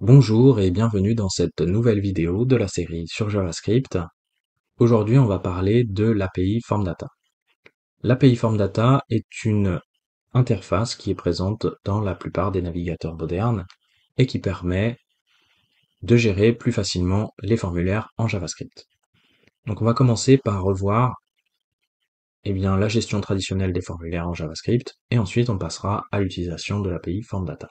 Bonjour et bienvenue dans cette nouvelle vidéo de la série sur JavaScript. Aujourd'hui, on va parler de l'API FormData. L'API FormData est une interface qui est présente dans la plupart des navigateurs modernes et qui permet de gérer plus facilement les formulaires en JavaScript. Donc on va commencer par revoir la gestion traditionnelle des formulaires en JavaScript et ensuite on passera à l'utilisation de l'API FormData.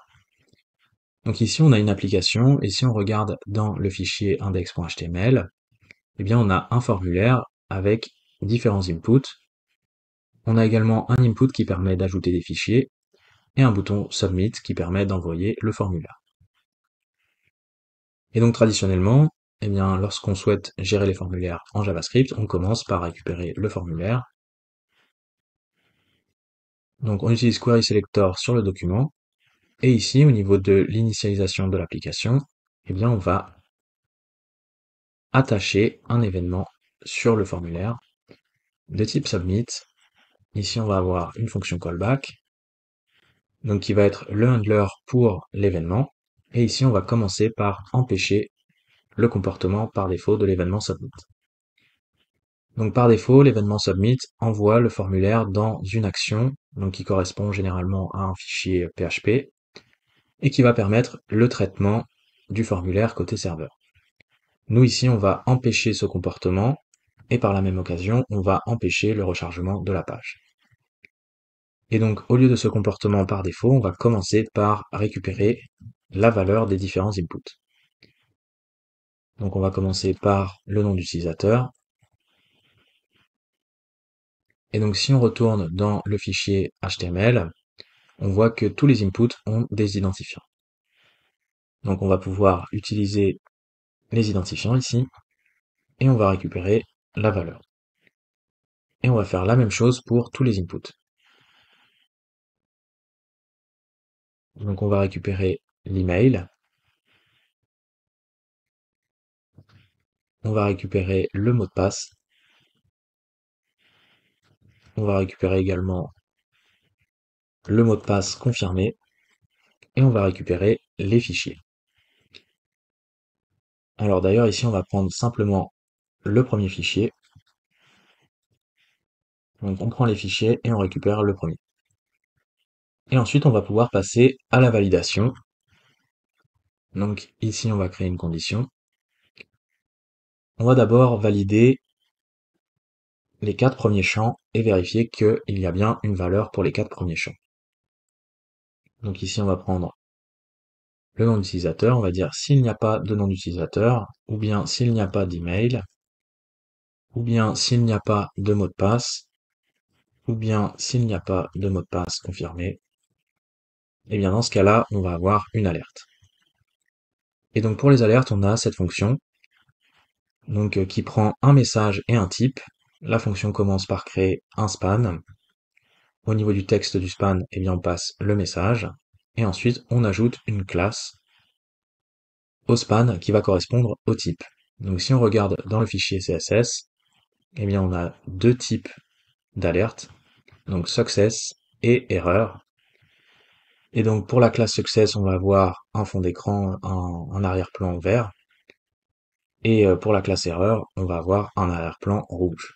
Donc ici on a une application et si on regarde dans le fichier index.html, on a un formulaire avec différents inputs. On a également un input qui permet d'ajouter des fichiers et un bouton Submit qui permet d'envoyer le formulaire. Et donc traditionnellement, lorsqu'on souhaite gérer les formulaires en JavaScript, on commence par récupérer le formulaire. Donc on utilise Query Selector sur le document. Et ici, au niveau de l'initialisation de l'application, on va attacher un événement sur le formulaire de type Submit. Ici, on va avoir une fonction callback, donc qui va être le handler pour l'événement. Et ici, on va commencer par empêcher le comportement par défaut de l'événement submit. Donc par défaut, l'événement submit envoie le formulaire dans une action, donc qui correspond généralement à un fichier PHP, et qui va permettre le traitement du formulaire côté serveur. Nous ici, on va empêcher ce comportement, et par la même occasion, on va empêcher le rechargement de la page. Et donc, au lieu de ce comportement par défaut, on va commencer par récupérer la valeur des différents inputs. Donc, on va commencer par le nom d'utilisateur. Et donc, si on retourne dans le fichier HTML, on voit que tous les inputs ont des identifiants. Donc, on va pouvoir utiliser les identifiants ici, et on va récupérer la valeur. Et on va faire la même chose pour tous les inputs. Donc, on va récupérer l'email. On va récupérer le mot de passe. On va récupérer également le mot de passe confirmé et on va récupérer les fichiers. Alors d'ailleurs ici on va prendre simplement le premier fichier. Donc on prend les fichiers et on récupère le premier. Et ensuite on va pouvoir passer à la validation. Donc ici on va créer une condition. On va d'abord valider les 4 premiers champs et vérifier qu'il y a bien une valeur pour les 4 premiers champs. Donc ici on va prendre le nom d'utilisateur, on va dire s'il n'y a pas de nom d'utilisateur, ou bien s'il n'y a pas d'email, ou bien s'il n'y a pas de mot de passe, ou bien s'il n'y a pas de mot de passe confirmé, et bien dans ce cas-là, on va avoir une alerte. Et donc pour les alertes, on a cette fonction qui prend un message et un type. La fonction commence par créer un span. Au niveau du texte du span, on passe le message. Et ensuite, on ajoute une classe au span qui va correspondre au type. Donc si on regarde dans le fichier CSS, on a deux types d'alerte, donc success et erreur. Et donc pour la classe success, on va avoir un fond d'écran, un arrière-plan vert. Et pour la classe erreur, on va avoir un arrière-plan rouge.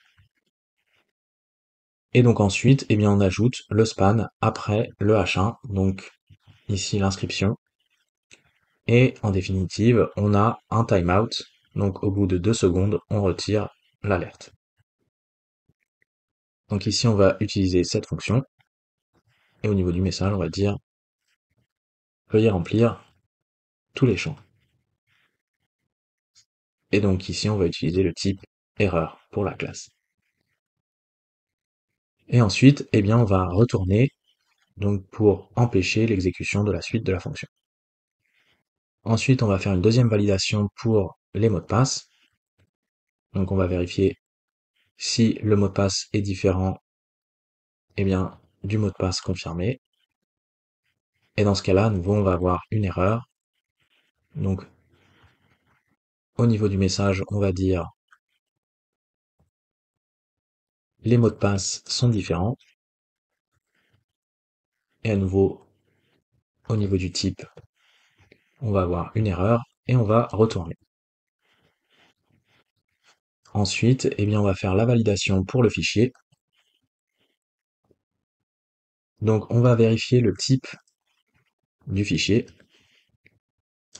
Et donc ensuite, on ajoute le span après le H1, donc ici l'inscription. Et en définitive, on a un timeout, donc au bout de 2 secondes, on retire l'alerte. Donc ici, on va utiliser cette fonction. Et au niveau du message, on va dire veuillez remplir tous les champs. Et donc ici, on va utiliser le type erreur pour la classe. Et ensuite, on va retourner donc pour empêcher l'exécution de la suite de la fonction. Ensuite, on va faire une deuxième validation pour les mots de passe. Donc on va vérifier si le mot de passe est différent du mot de passe confirmé. Et dans ce cas-là, à nouveau, on va avoir une erreur. Donc au niveau du message, on va dire les mots de passe sont différents. Et à nouveau, au niveau du type, on va avoir une erreur et on va retourner. Ensuite, eh bien, on va faire la validation pour le fichier. Donc, on va vérifier le type du fichier.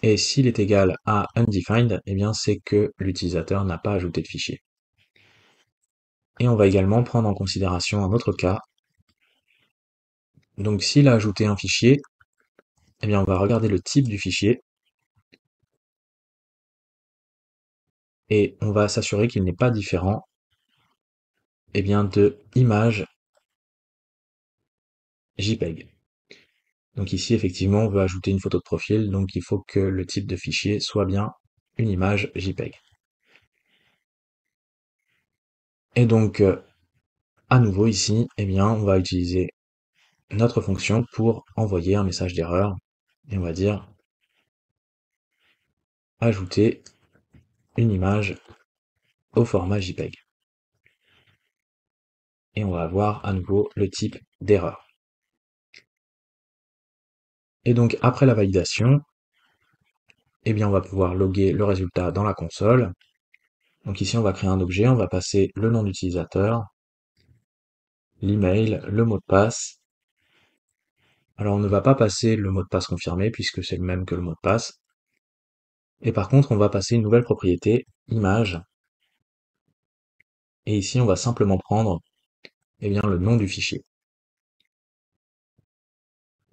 Et s'il est égal à undefined, eh bien, c'est que l'utilisateur n'a pas ajouté de fichier. Et on va également prendre en considération un autre cas. Donc, s'il a ajouté un fichier, eh bien, on va regarder le type du fichier. Et on va s'assurer qu'il n'est pas différent, eh bien, de image JPEG. Donc ici, effectivement, on veut ajouter une photo de profil, donc il faut que le type de fichier soit bien une image JPEG. Et donc, à nouveau ici, eh bien, on va utiliser notre fonction pour envoyer un message d'erreur. Et on va dire ajouter une image au format JPEG. Et on va avoir à nouveau le type d'erreur. Et donc, après la validation, eh bien, on va pouvoir loguer le résultat dans la console. Donc ici, on va créer un objet, on va passer le nom d'utilisateur, l'email, le mot de passe. Alors on ne va pas passer le mot de passe confirmé puisque c'est le même que le mot de passe. Et par contre, on va passer une nouvelle propriété, image. Et ici, on va simplement prendre eh bien, le nom du fichier.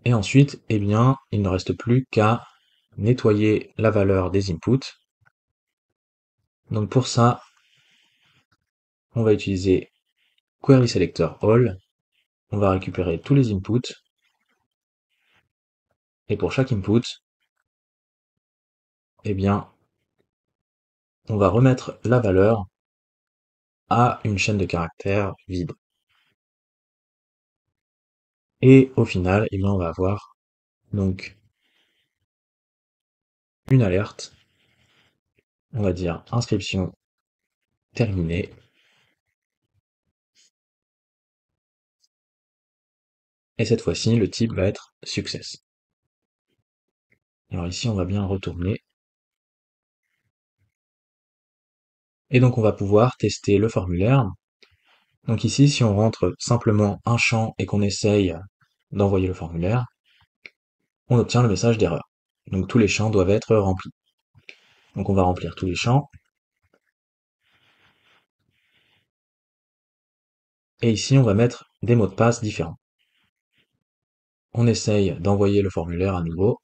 Et ensuite, eh bien, il ne reste plus qu'à nettoyer la valeur des inputs. Donc pour ça, on va utiliser query selector all. On va récupérer tous les inputs. Et pour chaque input, eh bien, on va remettre la valeur à une chaîne de caractères vide. Et au final, eh bien, on va avoir donc une alerte. On va dire inscription terminée. Et cette fois-ci, le type va être success. Alors ici, on va bien retourner. Et donc, on va pouvoir tester le formulaire. Donc ici, si on rentre simplement un champ et qu'on essaye d'envoyer le formulaire, on obtient le message d'erreur. Donc tous les champs doivent être remplis. Donc on va remplir tous les champs. Et ici, on va mettre des mots de passe différents. On essaye d'envoyer le formulaire à nouveau.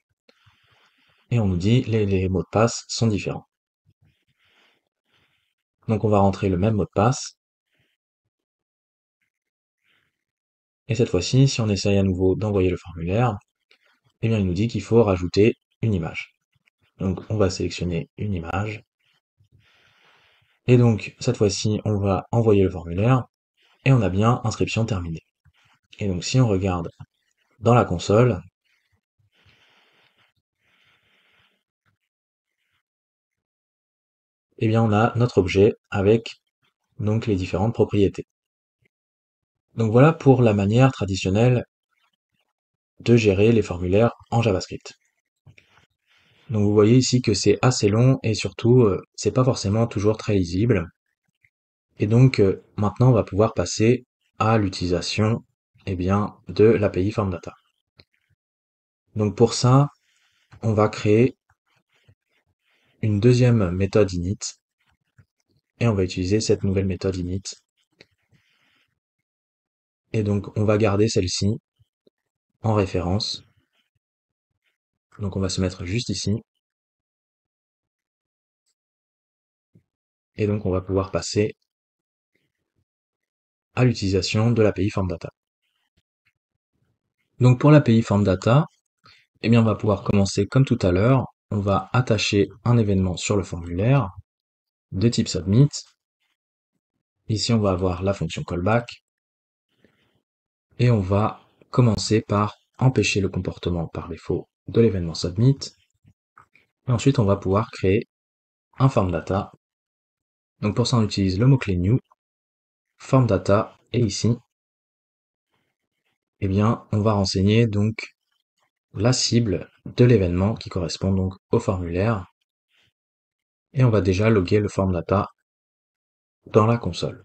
Et on nous dit les mots de passe sont différents. Donc on va rentrer le même mot de passe. Et cette fois-ci, si on essaye à nouveau d'envoyer le formulaire, eh bien il nous dit qu'il faut rajouter une image. Donc on va sélectionner une image. Et donc cette fois-ci, on va envoyer le formulaire et on a bien inscription terminée. Et donc si on regarde dans la console, eh bien on a notre objet avec donc les différentes propriétés. Donc voilà pour la manière traditionnelle de gérer les formulaires en JavaScript. Donc vous voyez ici que c'est assez long et surtout c'est pas forcément toujours très lisible. Et donc maintenant on va pouvoir passer à l'utilisation eh bien, de l'API FormData. Donc pour ça, on va créer une deuxième méthode init et on va utiliser cette nouvelle méthode init. Et donc on va garder celle-ci en référence. Donc on va se mettre juste ici. Et donc on va pouvoir passer à l'utilisation de l'API FormData. Donc pour l'API FormData, eh bien on va pouvoir commencer comme tout à l'heure. On va attacher un événement sur le formulaire de type submit. Ici on va avoir la fonction callback. Et on va commencer par empêcher le comportement par défaut de l'événement submit. Et ensuite on va pouvoir créer un FormData. Donc pour ça on utilise le mot-clé new, FormData, et ici, eh bien on va renseigner donc la cible de l'événement qui correspond donc au formulaire. Et on va déjà loguer le form data dans la console.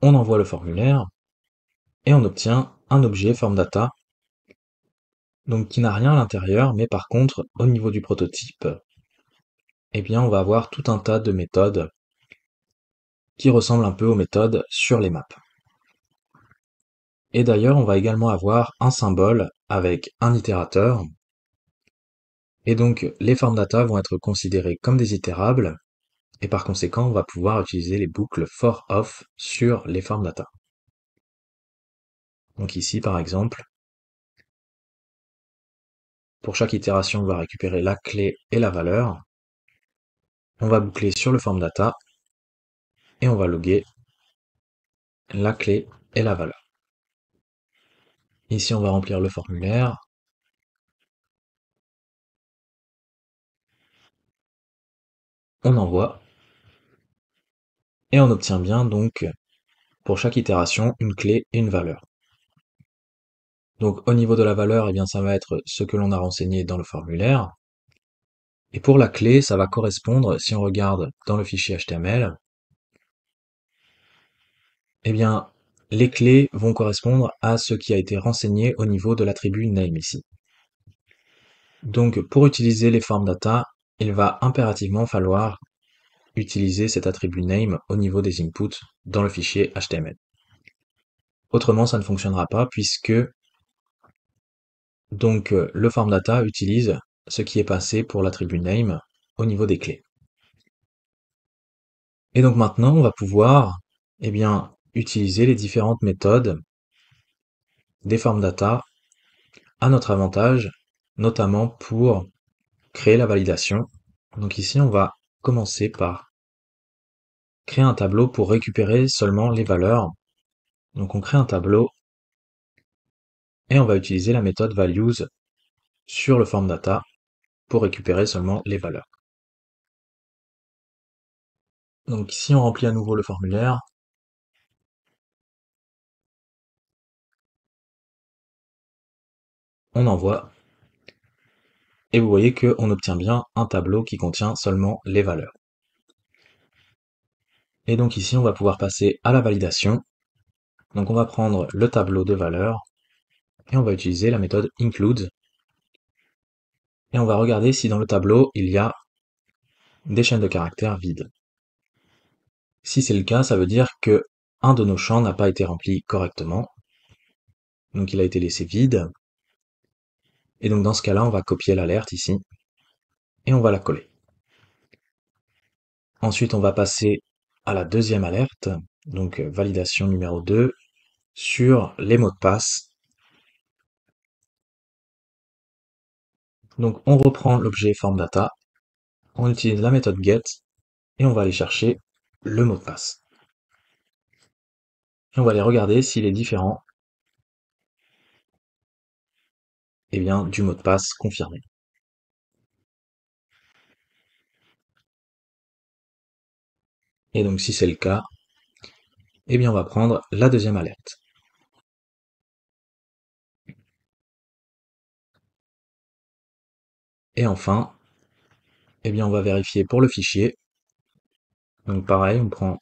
On envoie le formulaire et on obtient un objet form data, donc qui n'a rien à l'intérieur, mais par contre, au niveau du prototype, eh bien, on va avoir tout un tas de méthodes qui ressemblent un peu aux méthodes sur les maps. Et d'ailleurs, on va également avoir un symbole avec un itérateur. Et donc, les form data vont être considérés comme des itérables, et par conséquent, on va pouvoir utiliser les boucles for off sur les form data. Donc ici, par exemple, pour chaque itération, on va récupérer la clé et la valeur. On va boucler sur le form data et on va loguer la clé et la valeur. Ici, on va remplir le formulaire. On envoie. Et on obtient bien donc, pour chaque itération, une clé et une valeur. Donc au niveau de la valeur, eh bien, ça va être ce que l'on a renseigné dans le formulaire. Et pour la clé, ça va correspondre, si on regarde dans le fichier HTML, eh bien, les clés vont correspondre à ce qui a été renseigné au niveau de l'attribut name ici. Donc, pour utiliser les form data, il va impérativement falloir utiliser cet attribut name au niveau des inputs dans le fichier HTML. Autrement, ça ne fonctionnera pas puisque donc le form data utilise ce qui est passé pour l'attribut name au niveau des clés. Et donc maintenant, on va pouvoir, eh bien, utiliser les différentes méthodes des form data à notre avantage, notamment pour créer la validation. Donc ici, on va commencer par créer un tableau pour récupérer seulement les valeurs. Donc on crée un tableau et on va utiliser la méthode values sur le form data pour récupérer seulement les valeurs. Donc ici, on remplit à nouveau le formulaire. On envoie. Et vous voyez qu'on obtient bien un tableau qui contient seulement les valeurs. Et donc ici, on va pouvoir passer à la validation. Donc on va prendre le tableau de valeurs et on va utiliser la méthode include. Et on va regarder si dans le tableau, il y a des chaînes de caractères vides. Si c'est le cas, ça veut dire que un de nos champs n'a pas été rempli correctement. Donc il a été laissé vide. Et donc dans ce cas-là, on va copier l'alerte ici et on va la coller. Ensuite, on va passer à la deuxième alerte, donc validation numéro 2, sur les mots de passe. Donc on reprend l'objet form data, on utilise la méthode get et on va aller chercher le mot de passe. Et on va aller regarder s'il est différent bien, du mot de passe confirmé. Et donc si c'est le cas, bien on va prendre la deuxième alerte. Et enfin, bien on va vérifier pour le fichier. Donc pareil, on prend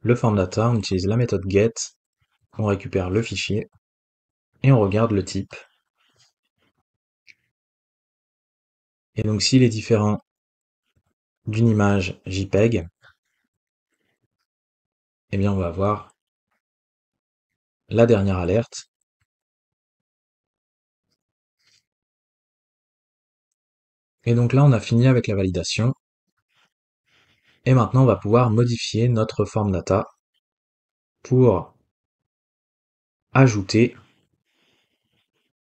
le form data, on utilise la méthode get, on récupère le fichier et on regarde le type. Et donc s'il est différent d'une image JPEG, bien on va avoir la dernière alerte. Et donc là on a fini avec la validation. Et maintenant on va pouvoir modifier notre form data pour ajouter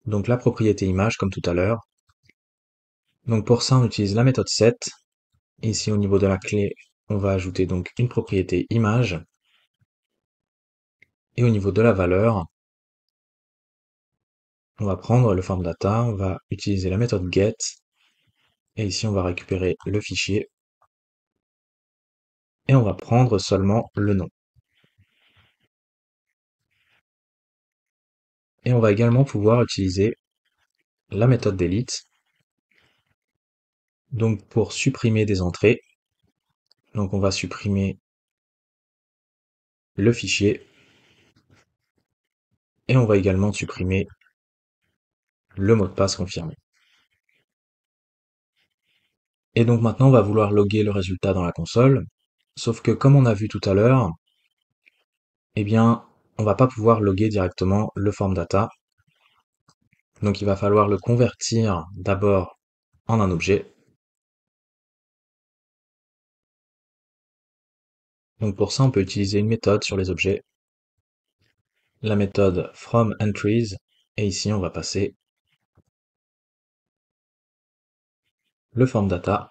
donc la propriété image comme tout à l'heure. Donc pour ça on utilise la méthode set. Ici au niveau de la clé, on va ajouter donc une propriété image. Et au niveau de la valeur, on va prendre le form data, on va utiliser la méthode get. Et ici on va récupérer le fichier. Et on va prendre seulement le nom. Et on va également pouvoir utiliser la méthode delete, donc pour supprimer des entrées. Donc on va supprimer le fichier et on va également supprimer le mot de passe confirmé. Et donc maintenant on va vouloir loguer le résultat dans la console, sauf que comme on a vu tout à l'heure, eh bien on va pas pouvoir loguer directement le form data. Donc il va falloir le convertir d'abord en un objet. Donc pour ça on peut utiliser une méthode sur les objets, la méthode fromEntries, et ici on va passer le form data.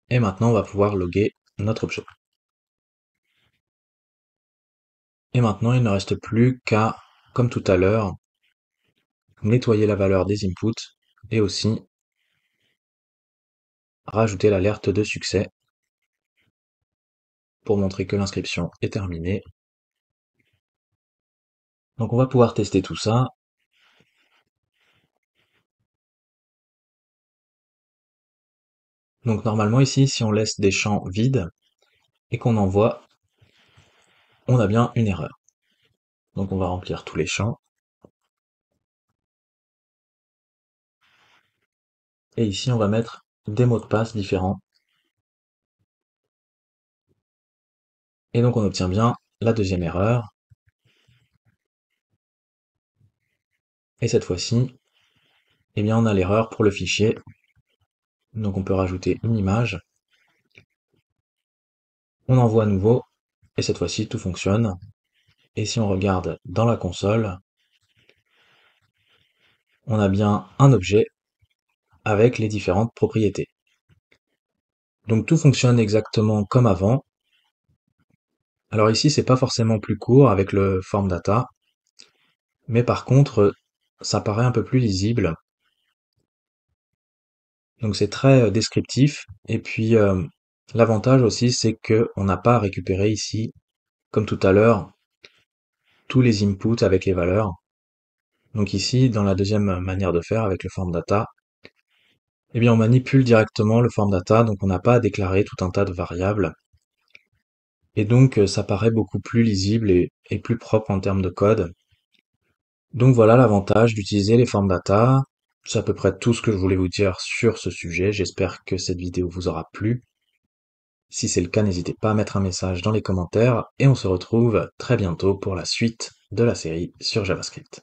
Et maintenant on va pouvoir loguer notre objet. Et maintenant il ne reste plus qu'à, comme tout à l'heure, nettoyer la valeur des inputs et aussi rajouter l'alerte de succès pour montrer que l'inscription est terminée. Donc on va pouvoir tester tout ça. Donc normalement ici, si on laisse des champs vides et qu'on envoie, on a bien une erreur. Donc on va remplir tous les champs. Et ici, on va mettre des mots de passe différents. Et donc on obtient bien la deuxième erreur. Et cette fois-ci, eh bien on a l'erreur pour le fichier. Donc on peut rajouter une image. On envoie à nouveau. Et cette fois-ci, tout fonctionne. Et si on regarde dans la console, on a bien un objet avec les différentes propriétés. Donc tout fonctionne exactement comme avant. Alors ici, c'est pas forcément plus court avec le form data, mais par contre, ça paraît un peu plus lisible. Donc c'est très descriptif. Et puis l'avantage aussi, c'est que on n'a pas à récupérer ici, comme tout à l'heure, tous les inputs avec les valeurs. Donc ici, dans la deuxième manière de faire avec le form data, eh bien on manipule directement le form data, donc on n'a pas à déclarer tout un tas de variables. Et donc ça paraît beaucoup plus lisible et plus propre en termes de code. Donc voilà l'avantage d'utiliser les form data. C'est à peu près tout ce que je voulais vous dire sur ce sujet. J'espère que cette vidéo vous aura plu. Si c'est le cas, n'hésitez pas à mettre un message dans les commentaires et on se retrouve très bientôt pour la suite de la série sur JavaScript.